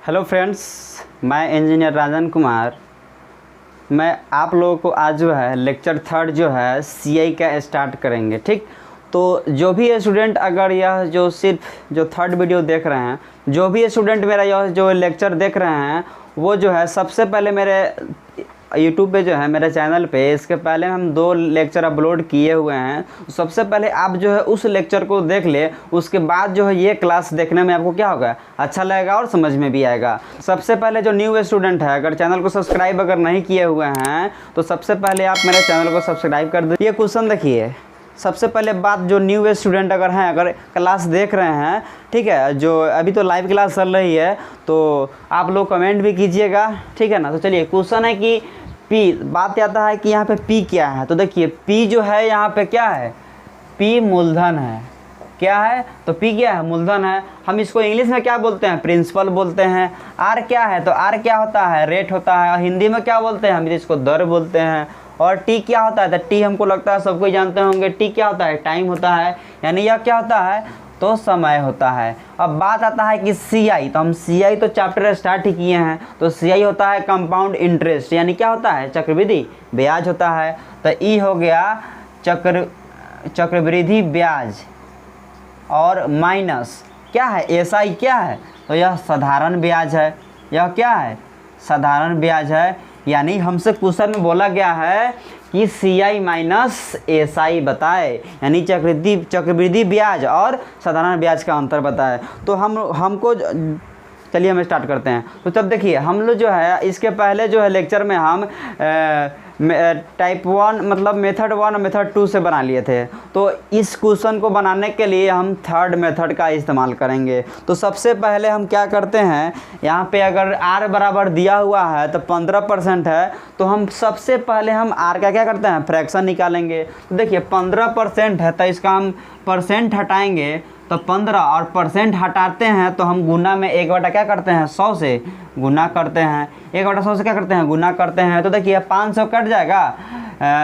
Hello friends, मैं engineer Rajan Kumar. मैं आप लोगों को आज जो है लेक्चर थर्ड जो है सीआई का स्टार्ट करेंगे। ठीक, तो जो भी स्टूडेंट अगर यह जो सिर्फ जो थर्ड वीडियो देख रहे हैं, जो भी स्टूडेंट मेरा यह जो लेक्चर देख रहे हैं, वो जो है सबसे पहले मेरे यूट्यूब पे जो है मेरे चैनल पे इसके पहले हम 2 लेक्चर अपलोड किए हुए हैं। सबसे पहले आप जो है उस लेक्चर को देख ले, उसके बाद जो है ये क्लास देखने में आपको क्या होगा, अच्छा लगेगा और समझ में भी आएगा। सबसे पहले जो न्यू स्टूडेंट है, अगर चैनल को सब्सक्राइब अगर नहीं किए हुए हैं तो सबसे पहले आप मेरे चैनल को सब्सक्राइब कर दीजिए। ये क्वेश्चन देखिए, सबसे पहले बात, जो न्यू स्टूडेंट अगर हैं, अगर क्लास देख रहे हैं, ठीक है, जो अभी तो लाइव क्लास चल रही है, तो आप लोग कमेंट भी कीजिएगा, ठीक है ना। तो चलिए, क्वेश्चन है कि पी, बात आता है कि यहाँ पे पी क्या है। तो देखिए, पी जो है यहाँ पे क्या है, पी मूलधन है। क्या है? तो पी क्या है, मूलधन है। हम इसको इंग्लिश में क्या बोलते हैं, प्रिंसिपल बोलते हैं। आर क्या है, तो आर क्या होता है, रेट होता है। हिंदी में क्या बोलते हैं, हम इसको दर बोलते हैं। और टी क्या होता है, तो टी हमको लगता है सबको जानते होंगे, टी क्या होता है, टाइम होता है, यानी यह क्या होता है, तो समय होता है। अब बात आता है कि सी आई, तो हम सी आई तो चैप्टर स्टार्ट ही किए हैं। तो सी आई होता है कंपाउंड इंटरेस्ट, यानी क्या होता है, चक्रवृद्धि ब्याज होता है। तो ई हो गया चक्रवृद्धि ब्याज, और माइनस क्या है, एस आई क्या है, तो यह साधारण ब्याज है। यह क्या है, साधारण ब्याज है। यानी हमसे क्वेश्चन में बोला गया है कि सी आई माइनस एस आई बताए, यानी चक्रवृद्धि ब्याज और साधारण ब्याज का अंतर बताए। तो हमको चलिए हम स्टार्ट करते हैं। तो तब देखिए, हम लोग जो है इसके पहले जो है लेक्चर में हम टाइप 1 मतलब मेथड 1 और मेथड 2 से बना लिए थे। तो इस क्वेश्चन को बनाने के लिए हम थर्ड मेथड का इस्तेमाल करेंगे। तो सबसे पहले हम क्या करते हैं, यहाँ पे अगर r बराबर दिया हुआ है तो 15% है, तो हम सबसे पहले हम r का क्या करते हैं, फ्रैक्शन निकालेंगे। तो देखिए 15% है, तो इसका हम परसेंट हटाएंगे, तो 15 और परसेंट हटाते हैं तो हम गुना में 1/, क्या करते हैं, 100 से गुना करते हैं। 1/100 से क्या करते हैं, गुना करते हैं। तो देखिए 500 कट जाएगा,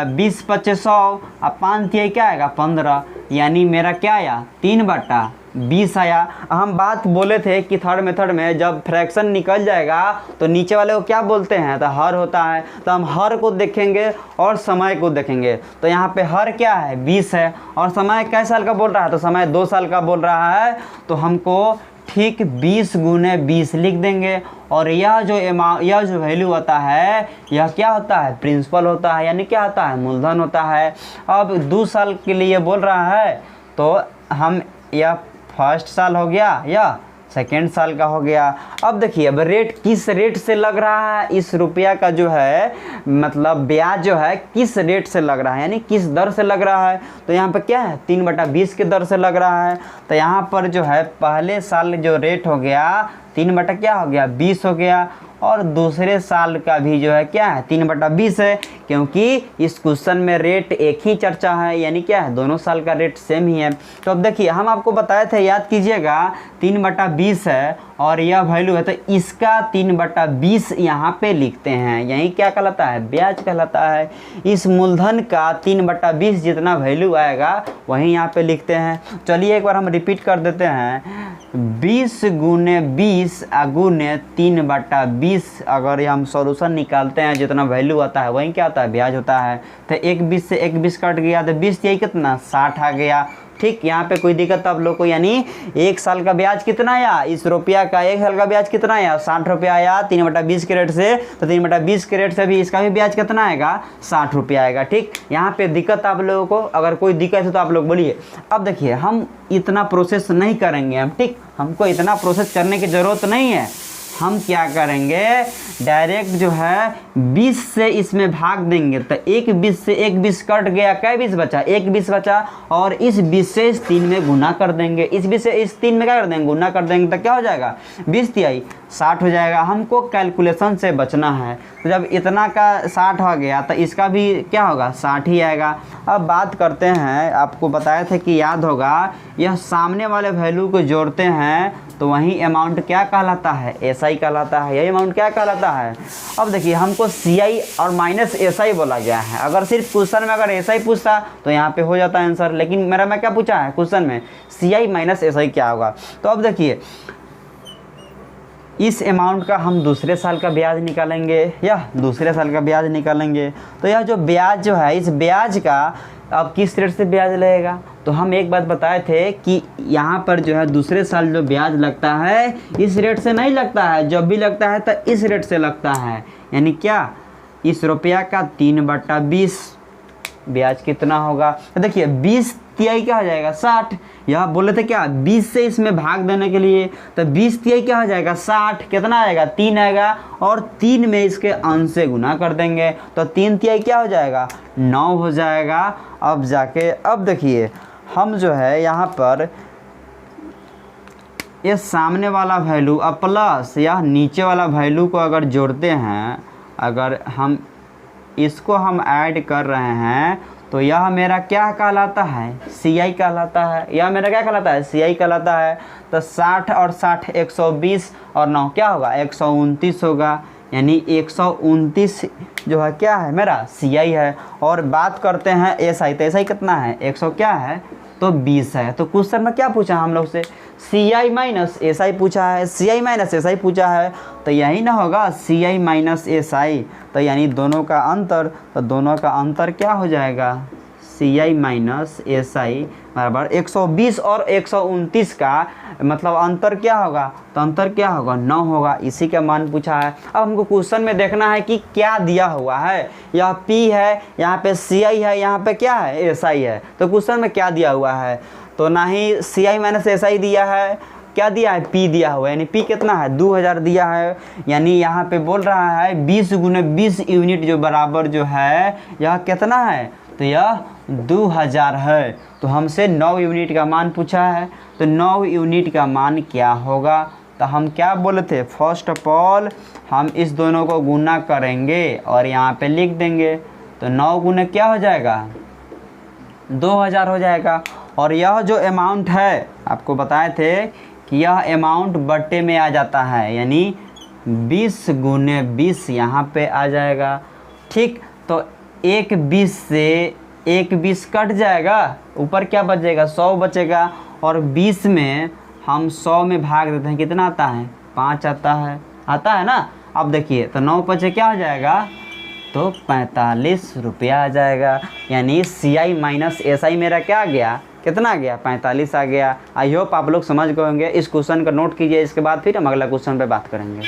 20 25 100, अब 5 तिहाई क्या आएगा, 15, यानी मेरा क्या आया, 3/20 आया। हम बात बोले थे कि थर्ड मेथड में जब फ्रैक्शन निकल जाएगा तो नीचे वाले को क्या बोलते हैं, तो हर होता है। तो हम हर को देखेंगे और समय को देखेंगे। तो यहाँ पे हर क्या है, 20 है, और समय कै साल का बोल रहा है, तो समय 2 साल का बोल रहा है। तो हमको ठीक 20 गुने 20 लिख देंगे। और यह जो वैल्यू होता है, यह क्या होता है, प्रिंसिपल होता है, यानी क्या होता है, मूलधन होता है। अब 2 साल के लिए बोल रहा है, तो हम यह फर्स्ट साल हो गया या सेकेंड साल का हो गया। अब देखिए, अब रेट किस रेट से लग रहा है, इस रुपया का जो है मतलब ब्याज जो है किस रेट से लग रहा है, यानी किस दर से लग रहा है। तो यहाँ पर क्या है, 3/20 के दर से लग रहा है। तो यहाँ पर जो है पहले साल जो रेट हो गया 3 क्या हो गया, 20 हो गया, और दूसरे साल का भी जो है क्या है, 3/20 है, क्योंकि इस क्वेश्चन में रेट एक ही चर्चा है, यानी क्या है, दोनों साल का रेट सेम ही है। तो अब देखिए, हम आपको बताए थे, याद कीजिएगा, 3/20 है और यह वैल्यू है, तो इसका 3/20 यहाँ पे लिखते हैं। यही क्या कहलाता है, ब्याज कहलाता है। इस मूलधन का 3/20 जितना वैल्यू आएगा वही यहाँ पे लिखते हैं। चलिए एक बार हम रिपीट कर देते हैं, 20 गुने 20 गुने 3/20। अगर ये हम सॉल्यूशन निकालते हैं, जितना वैल्यू आता है वही क्या होता है, ब्याज होता है। तो 1/20 से 1/20 कट गया, तो 20 यही कितना, 60 आ गया। ठीक, यहाँ पे कोई दिक्कत आप लोग को, यानी 1 साल का ब्याज कितना आया, इस रुपया का 1 साल का ब्याज कितना आया, 60 रुपया आया 3/20 के रेट से। तो 3/20 के रेट से भी इसका भी ब्याज कितना आएगा, 60 रुपया आएगा। ठीक, यहाँ पे दिक्कत आप लोगों को, अगर कोई दिक्कत है तो आप लोग बोलिए। अब देखिए, हम इतना प्रोसेस नहीं करेंगे हम, ठीक, हमको इतना प्रोसेस करने की ज़रूरत नहीं है। हम क्या करेंगे, डायरेक्ट जो है 20 से इसमें भाग देंगे। तो 1/20 से 1/20 कट गया, क्या 20 बचा, 1/20 बचा, और इस 20 से इस 3 में गुना कर देंगे। इस 20 से इस 3 में क्या कर देंगे, गुना कर देंगे। तो क्या हो जाएगा, 20 तिहाई 60 हो जाएगा। हमको कैलकुलेशन से बचना है, तो जब इतना का 60 हो गया तो इसका भी क्या होगा, 60 ही आएगा। अब बात करते हैं, आपको बताया था कि याद होगा, यह सामने वाले वैल्यू को जोड़ते हैं तो वही अमाउंट क्या कहलाता है, एसआई कहलाता है। यही अमाउंट क्या कहलाता है। अब देखिए, हमको सीआई और माइनस एसआई बोला गया है। अगर सिर्फ क्वेश्चन में अगर एसआई पूछता तो यहाँ पे हो जाता आंसर, लेकिन मैं क्या पूछा है क्वेश्चन में, सीआई माइनस एसआई क्या होगा। तो अब देखिए, इस अमाउंट का हम दूसरे साल का ब्याज निकालेंगे या दूसरे साल का ब्याज निकालेंगे। तो यह जो ब्याज जो है, इस ब्याज का अब किस रेट से ब्याज लगेगा। तो हम एक बात बताए थे कि यहाँ पर जो है दूसरे साल जो ब्याज लगता है इस रेट से नहीं लगता है, जब भी लगता है तो इस रेट से लगता है। यानी क्या, इस रुपया का 3/20 ब्याज कितना होगा। तो देखिए 20 तिहाई क्या हो जाएगा 60। यह बोले थे क्या 20 से इसमें भाग देने के लिए, तो 20 तिहाई क्या हो जाएगा 60। कितना आएगा 3 आएगा, और 3 में इसके अंश से गुना कर देंगे तो 3 तिहाई क्या हो जाएगा 9 हो जाएगा। अब जाके अब देखिए हम जो है यहाँ पर ये सामने वाला वैल्यू अब प्लस या नीचे वाला वैल्यू को अगर जोड़ते हैं, अगर हम इसको हम ऐड कर रहे हैं तो यह मेरा क्या कहलाता है CI कहलाता है। यह मेरा क्या कहलाता है CI कहलाता है। तो 60 और 60 120 और 9 क्या होगा 129 होगा। यानी 129 जो है क्या है मेरा CI है। और बात करते हैं SI, तो SI कितना है 100 क्या है तो 20 है। तो क्वेश्चन में क्या पूछा हम लोग से CI माइनस SI पूछा है, CI माइनस SI पूछा है, तो यही ना होगा CI माइनस SI। तो यानी दोनों का अंतर, तो दोनों का अंतर क्या हो जाएगा CI माइनस SI बराबर 120 और 129 का मतलब अंतर क्या होगा, तो अंतर क्या होगा 9 होगा। इसी का मान पूछा है। अब हमको क्वेश्चन में देखना है कि क्या दिया हुआ है। यह P है, यहाँ पे CI है, यहाँ पे क्या है SI है। तो क्वेश्चन में क्या दिया हुआ है, तो ना ही CI माइनस SI दिया है, क्या दिया है P दिया हुआ है। यानी P कितना है 2000 दिया है। यानी यहाँ पे बोल रहा है 20 गुने 20 यूनिट जो बराबर जो है यह कितना है, तो यह 2000 है। तो हमसे 9 यूनिट का मान पूछा है, तो 9 यूनिट का मान क्या होगा। तो हम क्या बोले थे, फर्स्ट ऑफ ऑल हम इस दोनों को गुना करेंगे और यहाँ पे लिख देंगे। तो 9 गुने क्या हो जाएगा 2000 हो जाएगा। और यह जो अमाउंट है आपको बताए थे कि यह अमाउंट बट्टे में आ जाता है, यानी 20 गुने 20 यहाँ पे आ जाएगा। ठीक, तो एक 20 से एक 20 कट जाएगा, ऊपर क्या बचेगा 100 बचेगा। और 20 में हम 100 में भाग देते हैं, कितना आता है 5 आता है ना। अब देखिए तो 9 बचे क्या हो जाएगा, तो 45 रुपया आ जाएगा। यानी CI माइनस SI मेरा क्या आ गया, कितना आ गया 45 आ गया। आई होप आप लोग समझ गए होंगे। इस क्वेश्चन का नोट कीजिए, इसके बाद फिर हम अगला क्वेश्चन पे बात करेंगे।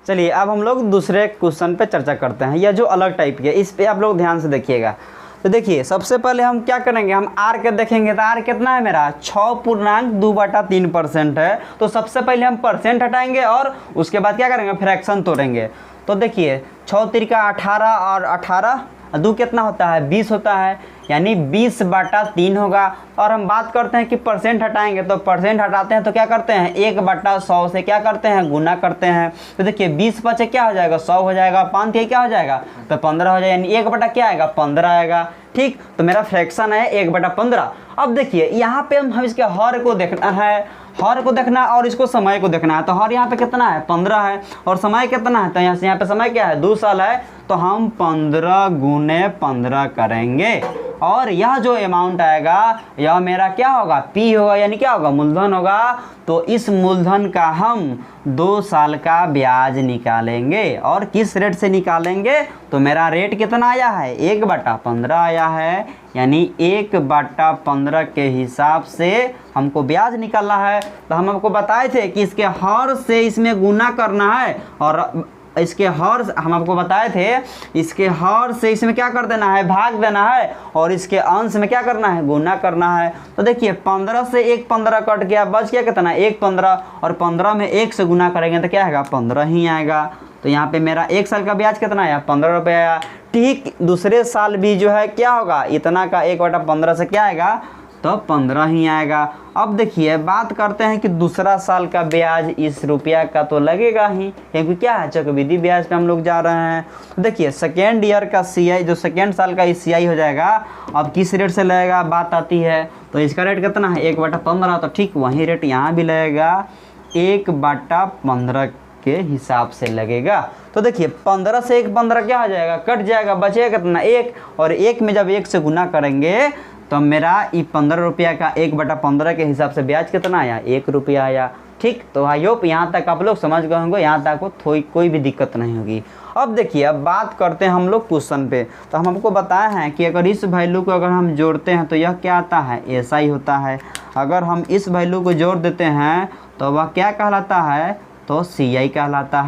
चलिए अब हम लोग दूसरे क्वेश्चन पे चर्चा करते हैं, या जो अलग टाइप के, इस पे आप लोग ध्यान से देखिएगा। तो देखिए सबसे पहले हम क्या करेंगे, हम R के देखेंगे। तो R कितना है मेरा 6.2/3% है। तो सबसे पहले हम परसेंट हटाएंगे और उसके बाद क्या करेंगे फ्रैक्शन तोड़ेंगे। तो देखिए 6 तिरका 18 और 18 2 कितना होता है 20 होता है, यानी 20/3 होगा। और हम बात करते हैं कि परसेंट हटाएंगे, तो परसेंट हटाते हैं तो क्या करते हैं 1/100 से क्या करते हैं गुना करते हैं। तो देखिए 20 बचे क्या हो जाएगा 100 हो जाएगा, 5 क्या हो जाएगा तो 15 हो जाएगा, यानी 1 क्या आएगा 15 आएगा। ठीक, तो मेरा फ्रैक्शन है 1/15। अब देखिए यहाँ पे हम इसके हर को देखना है, हर को देखना और इसको समय को देखना है। तो हर यहाँ पे कितना है 15 है, और समय कितना है, तो यहाँ से यहाँ पे समय क्या है 2 साल है। तो हम 15 गुने 15 करेंगे, और यह जो अमाउंट आएगा यह मेरा क्या होगा P होगा, यानी क्या होगा मूलधन होगा। तो इस मूलधन का हम 2 साल का ब्याज निकालेंगे। और किस रेट से निकालेंगे, तो मेरा रेट कितना आया है 1/15 आया है। यानी 1/15 के हिसाब से हमको ब्याज निकालना है। तो हम आपको बताए थे कि इसके हर से इसमें गुना करना है, और इसके हर हम आपको बताए थे इसके हर से इसमें क्या कर देना है भाग देना है, और इसके अंश में क्या करना है गुना करना है। तो देखिए 15 से 1 15 कट गया, बच गया कितना 1 15, और 15 में 1 से गुना करेंगे तो क्या आएगा 15 ही आएगा। तो यहाँ पे मेरा 1 साल का ब्याज कितना आया 15 रुपये आया। ठीक, दूसरे साल भी जो है क्या होगा इतना का 1/15 से क्या आएगा तो 15 ही आएगा। अब देखिए बात करते हैं कि दूसरा साल का ब्याज इस रुपया का तो लगेगा ही, क्योंकि क्या है चक्रवृद्धि ब्याज पे हम लोग जा रहे हैं। तो देखिए सेकेंड ईयर का CI जो सेकेंड साल का CI हो जाएगा, अब किस रेट से लगेगा बात आती है। तो इसका रेट कितना है 1/15, तो ठीक वही रेट यहाँ भी लगेगा 1/15 के हिसाब से लगेगा। तो देखिए 15 से 1 15 क्या हो जाएगा कट जाएगा, बचेगा कितना 1, और 1 में जब 1 से गुना करेंगे तो मेरा ये 15 रुपया का 1/15 के हिसाब से ब्याज कितना आया, 1 रुपया आया। ठीक, तो आई होप यहाँ तक आप लोग समझ गए होंगे, यहाँ तक आपको कोई भी दिक्कत नहीं होगी। अब देखिए, अब बात करते हैं हम लोग क्वेश्चन पे। तो हम आपको बताया है कि अगर इस वैल्यू को अगर हम जोड़ते हैं तो यह क्या आता है, SI होता है। अगर हम इस वैल्यू को जोड़ देते हैं तो वह क्या कहलाता है, तो CI कहलाता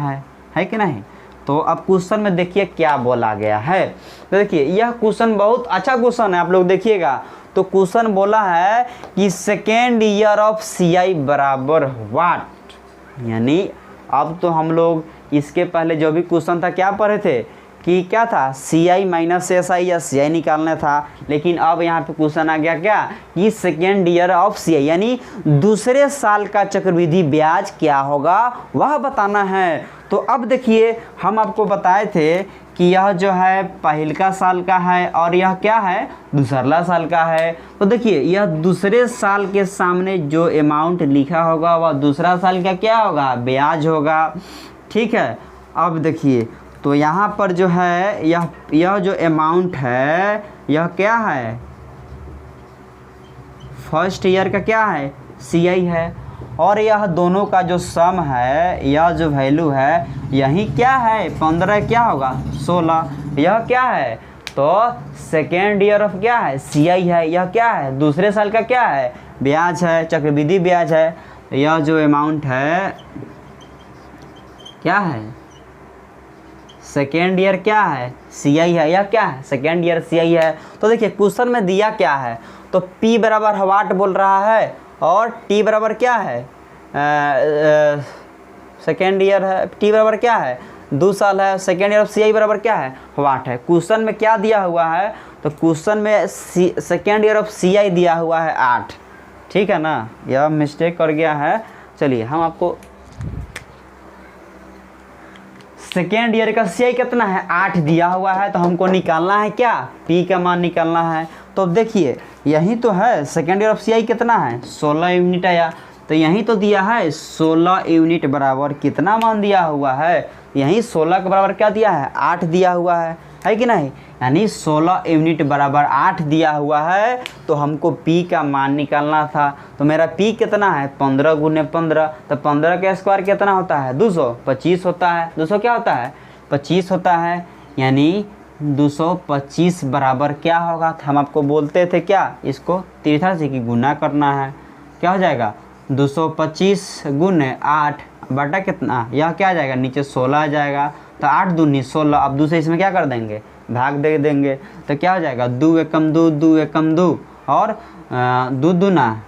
है कि नहीं। तो अब क्वेश्चन में देखिए क्या बोला गया है। तो देखिए यह क्वेश्चन बहुत अच्छा क्वेश्चन है, आप लोग देखिएगा। तो क्वेश्चन बोला है कि सेकेंड ईयर ऑफ CI बराबर वाट, यानी अब तो हम लोग इसके पहले जो भी क्वेश्चन था क्या पढ़े थे कि क्या था, CI माइनस SI या CI निकालना था। लेकिन अब यहाँ पे क्वेश्चन आ गया क्या कि सेकेंड ईयर ऑफ CI यानी दूसरे साल का चक्रवृद्धि ब्याज क्या होगा वह बताना है। तो अब देखिए, हम आपको बताए थे कि यह जो है पहला साल का है और यह क्या है, दूसरा साल का है। तो देखिए, यह दूसरे साल के सामने जो अमाउंट लिखा होगा वह दूसरा साल का क्या होगा, ब्याज होगा। ठीक है, अब देखिए, तो यहाँ पर जो है यह जो अमाउंट है यह क्या है, फर्स्ट ईयर का क्या है, CI है। और यह दोनों का जो सम है, यह जो वैल्यू है यही क्या है, 15 क्या होगा, 16। यह क्या है, तो सेकेंड ईयर ऑफ क्या है, CI है। यह क्या है, दूसरे साल का क्या है, ब्याज है, चक्रवृद्धि ब्याज है। यह जो अमाउंट है क्या है, सेकेंड ईयर क्या है, CI है। यह क्या है, सेकेंड ईयर CI है। तो देखिए क्वेश्चन में दिया क्या है, तो P बराबर वाट बोल रहा है और T बराबर क्या है, सेकेंड ईयर है। T बराबर क्या है, 2 साल है। सेकेंड ईयर ऑफ CI बराबर क्या है, वाट है। क्वेश्चन में क्या दिया हुआ है, तो क्वेश्चन में सेकेंड ईयर ऑफ CI दिया हुआ है 8। ठीक है ना, यह मिस्टेक कर गया है। चलिए हम आपको, सेकेंड ईयर का CI कितना है, 8 दिया हुआ है। तो हमको निकालना है क्या, P का मान निकालना है। तो देखिए यही तो है, सेकेंड ईयर ऑफ CI कितना है, 16 यूनिट आया। तो यही तो दिया है 16 यूनिट बराबर कितना मान दिया हुआ है, यही 16 के बराबर क्या दिया है, 8 दिया हुआ है कि नहीं। यानी 16 यूनिट बराबर 8 दिया हुआ है। तो हमको P का मान निकालना था। तो मेरा P कितना है, 15 गुने 15। तो 15 का स्क्वायर कितना होता है, 225 होता है। 200 क्या होता है, 25 होता है। यानी 225 बराबर क्या होगा, तो हम आपको बोलते थे क्या, इसको तिरछा से की गुना करना है। क्या हो जाएगा, 225 गुने 8 बटा कितना, यह क्या आ जाएगा, नीचे 16 आ जाएगा। तो 8 दूनी 16। अब दूसरे इसमें क्या कर देंगे, भाग दे देंगे। तो क्या हो जाएगा, 2 एकम 2, 2 एकम 2 और 2 दूना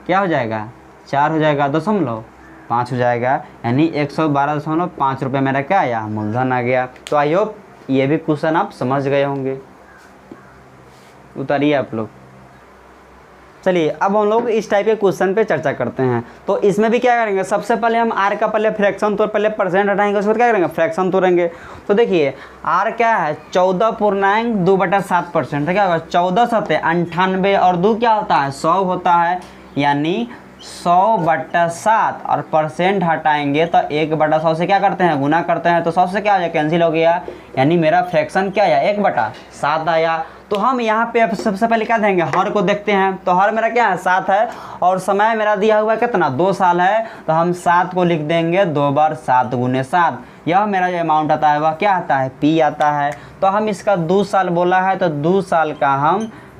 क्या हो जाएगा, 4 हो जाएगा, 5 हो जाएगा। यानी 112.5 रुपये मेरा क्या आया, मूलधन आ गया। तो आई होप ये भी क्वेश्चन आप समझ गए होंगे। उतारिए आप लोग। चलिए अब हम लोग इस टाइप के क्वेश्चन पे चर्चा करते हैं। तो इसमें भी क्या करेंगे, सबसे पहले हम R का पहले फ्रैक्शन तोड़, पहले परसेंट हटाएंगे, उसके बाद क्या करेंगे, फ्रैक्शन तोड़ेंगे। तो देखिए R क्या है, 14.2/7%। क्या होगा, 14 सत्ते 98 और 2 क्या होता है, 100 होता है। यानी 100/7 और परसेंट हटाएंगे तो 1/100 से क्या करते हैं, गुना करते हैं। तो 100 से क्या हो जाए, कैंसिल हो गया। यानी मेरा फ्रैक्शन क्या आया, 1/7 आया। तो हम यहाँ पे अब सबसे पहले क्या देंगे, हर को देखते हैं। तो हर मेरा क्या है, 7 है और समय मेरा दिया हुआ है कितना, 2 साल है। तो हम 7 को लिख देंगे 2 बार 7 गुने 7। यह मेरा जो अमाउंट आता है वह क्या आता है, P आता है। तो हम इसका 2 साल बोला है तो 2 साल का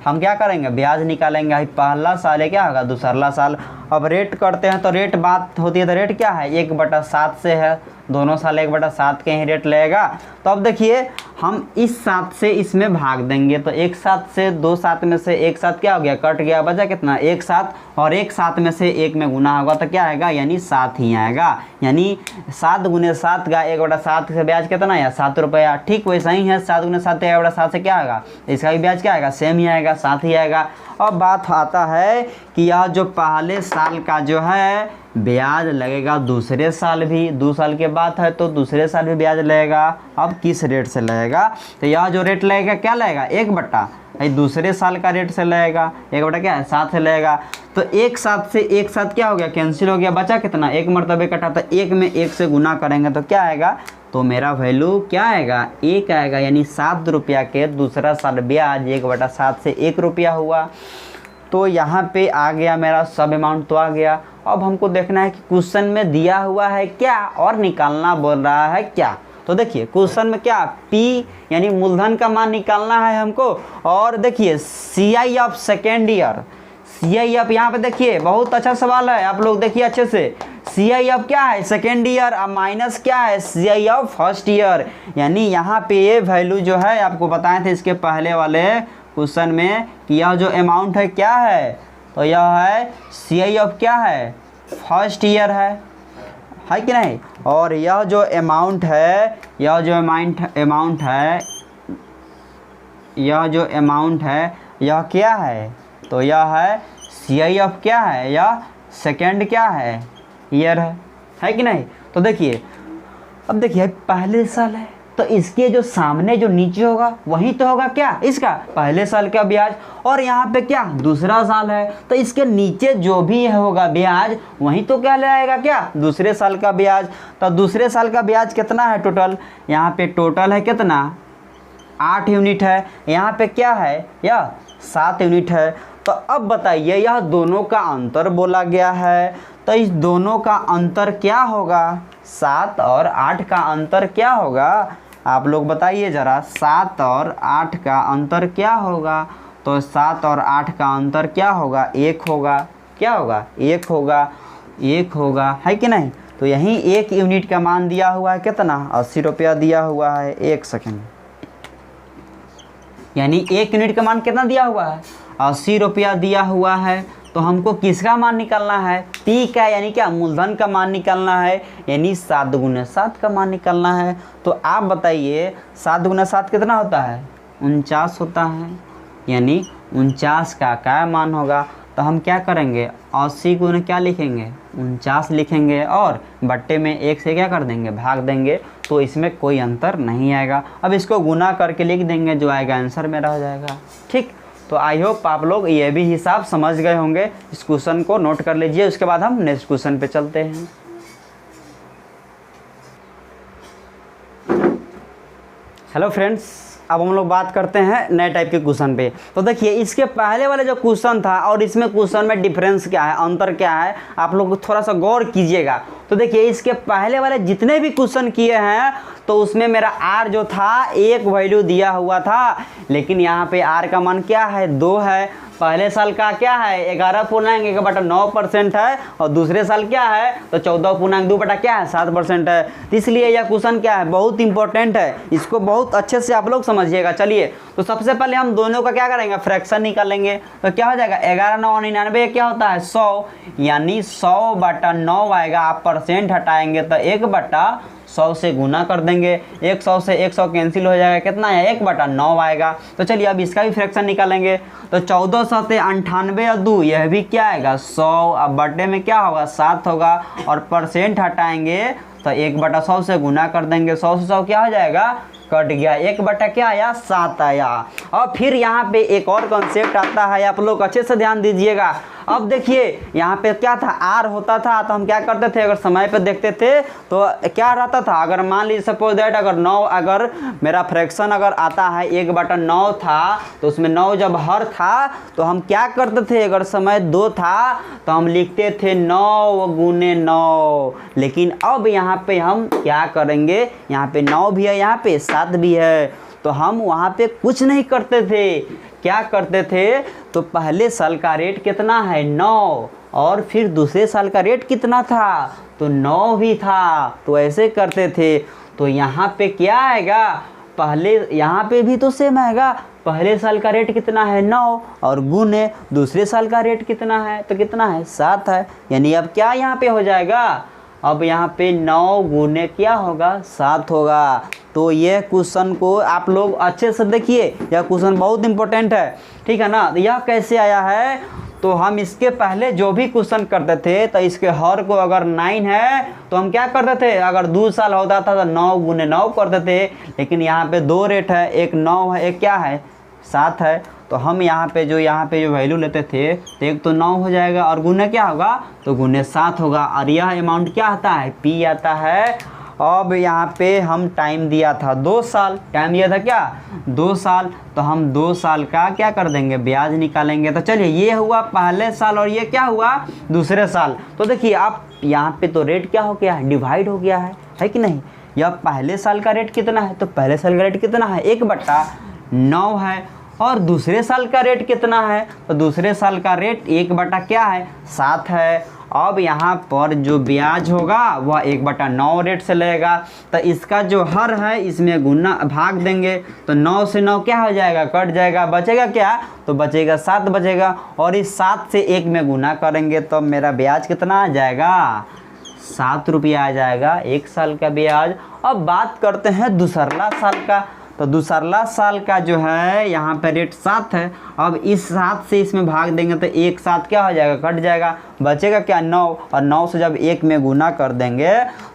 हम क्या करेंगे, ब्याज निकालेंगे। पहला साल है क्या होगा, दूसरा साल। अब रेट करते हैं तो रेट बात होती है, तो रेट क्या है, 1/7 से है। दोनों साल 1/7 के ही रेट लगेगा। तो अब देखिए हम इस 7 से इसमें भाग देंगे। तो 1 7 से 2 7 में से 1 7 क्या हो गया, कट गया, बचा कितना, 1 7 और 1 7 में से 1 में गुना होगा तो क्या आएगा, यानी 7 ही आएगा। यानी 7 गुने 7 का 1/7 से ब्याज कितना आया, 7 रुपया। ठीक वैसा ही है, 7 गुने 7 1/7 से क्या आएगा, इसका भी ब्याज क्या आएगा, सेम ही आएगा, 7 ही आएगा। अब बात आता है कि यह जो पहले साल का जो है ब्याज लगेगा, दूसरे साल भी, 2 साल के बाद है तो दूसरे साल भी ब्याज लगेगा। अब किस रेट से लगेगा, तो यह जो रेट लगेगा क्या लगेगा, 1/, दूसरे साल का रेट से लगेगा, 1/, क्या है, 7 से लगेगा। तो 1 7 से 1 7 क्या हो गया, कैंसिल हो गया, बचा कितना, 1 मरतबे कटा। तो 1 में 1 से गुना करेंगे तो क्या आएगा, तो मेरा वैल्यू क्या आएगा, 1 आएगा, यानी 7 रुपया के दूसरा साल ब्याज 1/7 से 1 रुपया हुआ। तो यहाँ पे आ गया मेरा सब अमाउंट तो आ गया। अब हमको देखना है कि क्वेश्चन में दिया हुआ है क्या और निकालना बोल रहा है क्या। तो देखिए क्वेश्चन में क्या, P यानी मूलधन का मान निकालना है हमको। और देखिए CI of second year, CI of यहाँ पे देखिए बहुत अच्छा सवाल है, आप लोग देखिए अच्छे से। CI ऑफ क्या है, सेकेंड ईयर, अब माइनस क्या है, CI ऑफ फर्स्ट ईयर। यानी यहाँ पे ये वैल्यू जो है आपको बताए थे इसके पहले वाले क्वेश्चन में कि यह जो अमाउंट है क्या है, तो यह है CI ऑफ क्या है, फर्स्ट ईयर है कि नहीं। और यह जो अमाउंट है, यह जो अमाउंट है यह क्या है, तो यह है CI ऑफ क्या है, यह सेकेंड क्या है, ईयर है कि नहीं। तो देखिए अब देखिए पहले साल है तो इसके जो सामने जो नीचे होगा वही तो होगा क्या, इसका पहले साल का ब्याज। और यहाँ पे क्या दूसरा साल है तो इसके नीचे जो भी होगा ब्याज वही तो क्या ले आएगा क्या, दूसरे साल का ब्याज। तो दूसरे साल का ब्याज कितना है टोटल, यहाँ पे टोटल है कितना, 8 यूनिट है। यहाँ पे क्या है, यह 7 यूनिट है। तो अब बताइए यह दोनों का अंतर बोला गया है, तो इस दोनों का अंतर क्या होगा, 7 और 8 का अंतर क्या होगा, आप लोग बताइए ज़रा, 7 और 8 का अंतर क्या होगा। तो 7 और 8 का अंतर क्या होगा, 1 होगा, क्या होगा, 1 होगा, 1 होगा, है कि नहीं। तो यहीं 1 यूनिट का मान दिया हुआ है कितना, 80 रुपया दिया हुआ है। 1 सेकेंड, यानी 1 यूनिट का मान कितना दिया हुआ है, 80 रुपया दिया हुआ है। तो हमको किसका मान निकालना है, P का, यानी क्या मूलधन का मान निकालना है, यानी 7 × 7 का मान निकालना है। तो आप बताइए 7 × 7 कितना होता है, 49 होता है, यानी 49 का क्या मान होगा। तो हम क्या करेंगे, 80 गुना क्या लिखेंगे, 49 लिखेंगे और बट्टे में 1 से क्या कर देंगे, भाग देंगे। तो इसमें कोई अंतर नहीं आएगा। अब इसको गुना करके लिख देंगे, जो आएगा आंसर मेरा हो जाएगा। ठीक, तो आई होप आप लोग ये भी हिसाब समझ गए होंगे। इस क्वेश्चन को नोट कर लीजिए, उसके बाद हम नेक्स्ट क्वेश्चन पे चलते हैं। हेलो फ्रेंड्स, अब हम लोग बात करते हैं नए टाइप के क्वेश्चन पे। तो देखिए इसके पहले वाले जो क्वेश्चन था और इसमें क्वेश्चन में डिफरेंस क्या है, अंतर क्या है, आप लोग थोड़ा सा गौर कीजिएगा। तो देखिए इसके पहले वाले जितने भी क्वेश्चन किए हैं तो उसमें मेरा R जो था 1 वैल्यू दिया हुआ था, लेकिन यहाँ पे R का मान क्या है, 2 है। पहले साल का क्या है, 11.1/9% है और दूसरे साल क्या है, तो 14.2 क्या है, 7% है। तो इसलिए यह क्वेश्चन क्या है, बहुत इंपॉर्टेंट है, इसको बहुत अच्छे से आप लोग समझिएगा। चलिए तो सबसे पहले हम दोनों का क्या करेंगे, फ्रैक्शन निकालेंगे। तो क्या हो जाएगा, 11×9 क्या होता है, 100, यानी 100/9 आएगा। आप परसेंट हटाएंगे तो 1/100 से गुना कर देंगे, 100 से 100 कैंसिल हो जाएगा, कितना है, 1/9 आएगा। तो चलिए अब इसका भी फ्रैक्शन निकालेंगे। तो 1400 से 98 और 2, यह भी क्या आएगा, 100। अब बटे में क्या होगा, 7 होगा और परसेंट हटाएंगे तो 1/100 से गुना कर देंगे, 100 से 100 क्या हो जाएगा, कट गया, 1 क्या आया, 7 आया। और फिर यहाँ पे एक और कॉन्सेप्ट आता है, आप लोग अच्छे से ध्यान दीजिएगा। अब देखिए यहाँ पे क्या था, R होता था तो हम क्या करते थे, अगर समय पे देखते थे तो क्या रहता था, अगर मान लीजिए सपोज दैट अगर 9, अगर मेरा फ्रैक्शन अगर आता है 1/9 था तो उसमें 9 जब हर था तो हम क्या करते थे, अगर समय 2 था तो हम लिखते थे 9 × 9। लेकिन अब यहाँ पे हम क्या करेंगे, यहाँ पे 9 भी है, यहाँ पे 7 भी है, तो हम वहाँ पे कुछ नहीं करते थे। क्या करते थे, तो पहले साल का रेट कितना है, 9, और फिर दूसरे साल का रेट कितना था, तो 9 भी था, तो ऐसे करते थे। तो यहाँ पे क्या आएगा, पहले यहाँ पे भी तो सेम आएगा, पहले साल का रेट कितना है, 9, और गुने दूसरे साल का रेट कितना है, तो कितना है, 7 है। यानी अब क्या यहाँ पे हो जाएगा, अब यहाँ पे 9 गुने क्या होगा, 7 होगा। तो ये क्वेश्चन को आप लोग अच्छे से देखिए, यह क्वेश्चन बहुत इंपॉर्टेंट है, ठीक है ना। यह कैसे आया है, तो हम इसके पहले जो भी क्वेश्चन करते थे तो इसके हर को अगर 9 है तो हम क्या करते थे, अगर 2 साल होता था तो 9 × 9 करते थे। लेकिन यहाँ पे 2 रेट है, एक 9 है, एक क्या है, 7 है। तो हम यहाँ पे जो वैल्यू लेते थे तो एक तो 9 हो जाएगा और गुने क्या होगा, तो गुने 7 होगा। और यह अमाउंट क्या आता है, P आता है। अब यहाँ पे हम टाइम दिया था 2 साल, टाइम दिया था क्या 2 साल, तो हम 2 साल का क्या कर देंगे ब्याज निकालेंगे। तो चलिए ये हुआ पहले साल और ये क्या हुआ दूसरे साल। तो देखिए आप यहाँ पे तो रेट क्या हो गया है डिवाइड हो गया है कि नहीं। यह पहले साल का रेट कितना है, तो पहले साल का रेट कितना है 1/9 है, और दूसरे साल का रेट कितना है, तो दूसरे साल का रेट 1 क्या है 7 है। अब यहाँ पर जो ब्याज होगा वह 1/9 रेट से लगेगा, तो इसका जो हर है इसमें गुना भाग देंगे, तो 9 से 9 क्या हो जाएगा कट जाएगा, बचेगा क्या, तो बचेगा 7 बचेगा, और इस 7 से 1 में गुना करेंगे तो मेरा ब्याज कितना आ जाएगा 7 रुपया आ जाएगा 1 साल का ब्याज। अब बात करते हैं दूसरा साल का, तो दूसरा साल का जो है यहाँ पे रेट 7 है। अब इस 7 से इसमें भाग देंगे तो 1 7 क्या हो जाएगा कट जाएगा, बचेगा क्या 9, और 9 से जब 1 में गुना कर देंगे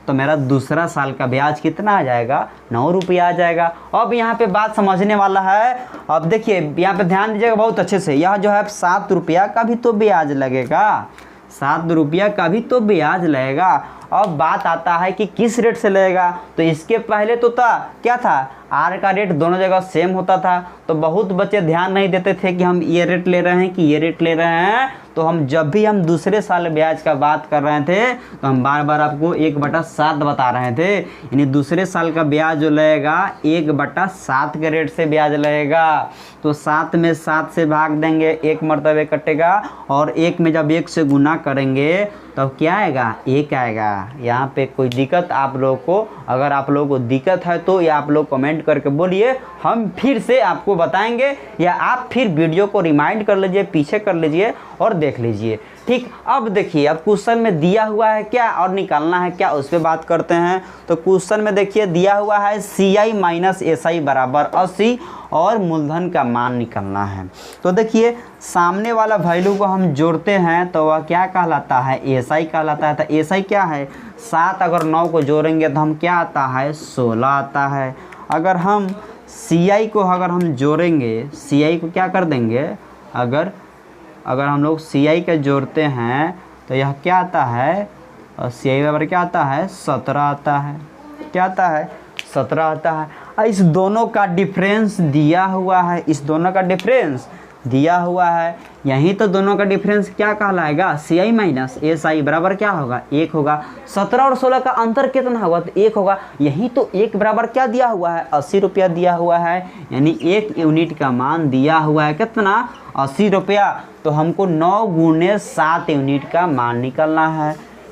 तो मेरा दूसरा साल का ब्याज कितना आ जाएगा 9 रुपया आ जाएगा। अब यहाँ पे बात समझने वाला है, अब देखिए यहाँ पे ध्यान दीजिएगा बहुत अच्छे से, यह जो है 7 रुपया का भी तो ब्याज लगेगा, 7 रुपया का भी तो ब्याज लगेगा। अब बात आता है कि किस रेट से लगेगा, तो इसके पहले तो था क्या था आर का रेट दोनों जगह सेम होता था, तो बहुत बच्चे ध्यान नहीं देते थे कि हम ये रेट ले रहे हैं कि ये रेट ले रहे हैं। तो हम जब भी हम दूसरे साल ब्याज का बात कर रहे थे तो हम बार बार आपको 1/7 बता रहे थे, यानी दूसरे साल का ब्याज जो लगेगा 1/7 के रेट से ब्याज लगेगा। तो 7 में 7 से भाग देंगे 1 मरतबे कटेगा, और 1 में जब 1 से गुना करेंगे तब क्या आएगा 1 आएगा। यहाँ पे कोई दिक्कत आप लोगों को, अगर आप लोगों को दिक्कत है तो या आप लोग कमेंट करके बोलिए, हम फिर से आपको बताएंगे, या आप फिर वीडियो को रिमाइंड कर लीजिए पीछे कर लीजिए और देख लीजिए। ठीक, अब देखिए अब क्वेश्चन में दिया हुआ है क्या और निकालना है क्या उस पर बात करते हैं। तो क्वेश्चन में देखिए दिया हुआ है CI माइनस SI बराबर 80 और मूलधन का मान निकालना है। तो देखिए सामने वाला वैल्यू को हम जोड़ते हैं तो वह क्या कहलाता है SI कहलाता है। तो SI क्या है 7, अगर 9 को जोड़ेंगे तो हम क्या आता है 16 आता है। अगर हम CI को अगर हम जोड़ेंगे, CI को क्या कर देंगे, अगर हम लोग CI के जोड़ते हैं तो यह क्या आता है, और CI बराबर क्या आता है 17 आता है, क्या आता है 17 आता है। इस दोनों का डिफरेंस दिया हुआ है, इस दोनों का डिफरेंस दिया हुआ है, यहीं तो दोनों का डिफरेंस क्या कहलाएगा CI माइनस SI बराबर क्या होगा 1 होगा। 17 और 16 का अंतर कितना होगा तो 1 होगा, यहीं तो 1 बराबर क्या दिया हुआ है 80 रुपया दिया हुआ है, यानी 1 यूनिट का मान दिया हुआ है कितना 80 रुपया। तो हमको 9 गुने 7 यूनिट का मान निकलना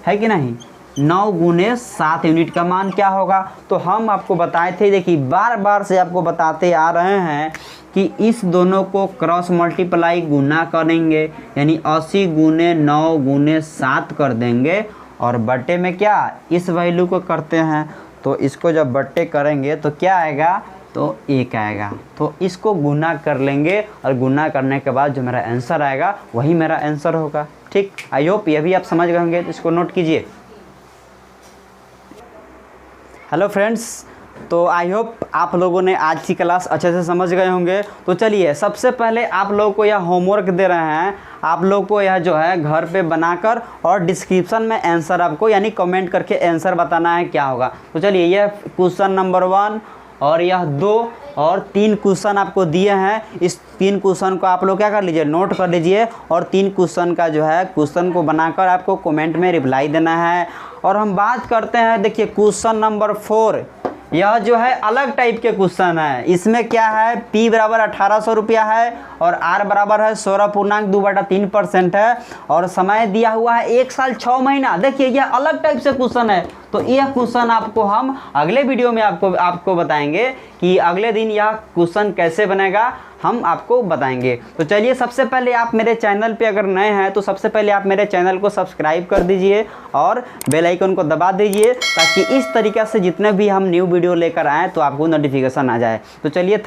है कि नहीं। 9 गुने 7 यूनिट का मान क्या होगा, तो हम आपको बताए थे, देखिए बार बार से आपको बताते आ रहे हैं कि इस दोनों को क्रॉस मल्टीप्लाई गुना करेंगे, यानी 80 गुने 9 गुने 7 कर देंगे, और बट्टे में क्या इस वैल्यू को करते हैं, तो इसको जब बट्टे करेंगे तो क्या आएगा तो 1 आएगा। तो इसको गुना कर लेंगे, और गुना करने के बाद जो मेरा आंसर आएगा वही मेरा आंसर होगा। ठीक, आई होप ये भी आप समझ गए होंगे, तो इसको नोट कीजिए। हेलो फ्रेंड्स, तो आई होप आप लोगों ने आज की क्लास अच्छे से समझ गए होंगे। तो चलिए सबसे पहले आप लोगों को यह होमवर्क दे रहे हैं, आप लोग को यह जो है घर पे बनाकर और डिस्क्रिप्शन में आंसर आपको यानी कमेंट करके आंसर बताना है क्या होगा। तो चलिए यह क्वेश्चन नंबर 1 और यह 2 और 3 क्वेश्चन आपको दिए हैं। इस 3 क्वेश्चन को आप लोग क्या कर लीजिए नोट कर लीजिए, और 3 क्वेश्चन का जो है क्वेश्चन को बनाकर आपको कमेंट में रिप्लाई देना है। और हम बात करते हैं, देखिए क्वेश्चन नंबर 4, यह जो है अलग टाइप के क्वेश्चन है। इसमें क्या है P बराबर 1800 रुपया है, और R बराबर है 16.2/3% है, और समय दिया हुआ है 1 साल 6 महीना। देखिए यह अलग टाइप से क्वेश्चन है, तो यह क्वेश्चन आपको हम अगले वीडियो में आपको बताएंगे कि अगले दिन यह क्वेश्चन कैसे बनेगा, हम आपको बताएंगे। तो चलिए सबसे पहले आप मेरे चैनल पे अगर नए हैं तो सबसे पहले आप मेरे चैनल को सब्सक्राइब कर दीजिए और बेल आइकन को दबा दीजिए, ताकि इस तरीके से जितने भी हम न्यू वीडियो लेकर आएँ तो आपको नोटिफिकेशन आ जाए। तो चलिए